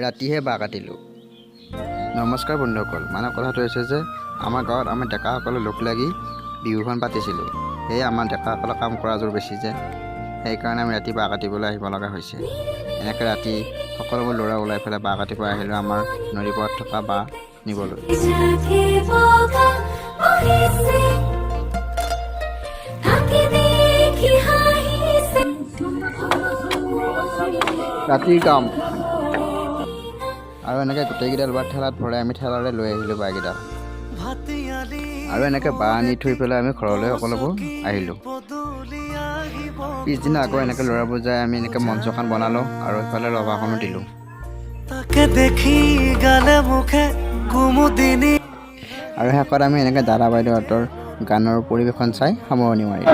ৰাতিহে বাঁহ কাটিলোঁ। নমস্কাৰ বন্ধুসকল, মানে কথাটো হৈছে যে আমাৰ গাঁৱত আমি ডেকাসকলে লগ লাগি বিহুখন পাতিছিলোঁ। সেয়ে আমাৰ ডেকাসকলে কাম কৰা জোৰ বেছি যে, সেইকাৰণে আমি ৰাতি বাঁহ কাটিবলৈ আহিব লগা হৈছে। এনেকৈ ৰাতি সকলোবোৰ ল'ৰা ওলাই পেলাই বাঁহ কাটিব আহিলোঁ আমাৰ নদী পাৰত থকা বাঁহ নিবলৈ। ৰাতিৰ কাম আৰু এনেকৈ গোটেইকেইডাল বাঁহ ঠেলাত ভৰাই আমি ঠেলাৰে লৈ আহিলোঁ বাঁহকেইডাল, আৰু এনেকৈ বাঁহ আনি থৈ পেলাই আমি ঘৰলৈ সকলোবোৰ আহিলোঁ। পিছদিনা আকৌ এনেকৈ ল'ৰাবোৰ যাই আমি এনেকৈ মঞ্চখন বনালোঁ আৰু ইফালে ৰভাখনো দিলোঁ। আৰু শেষত আমি এনেকৈ দাদা বাইদেউহঁতৰ গানৰ পৰিৱেশন চাই সামৰণি মাৰিলোঁ।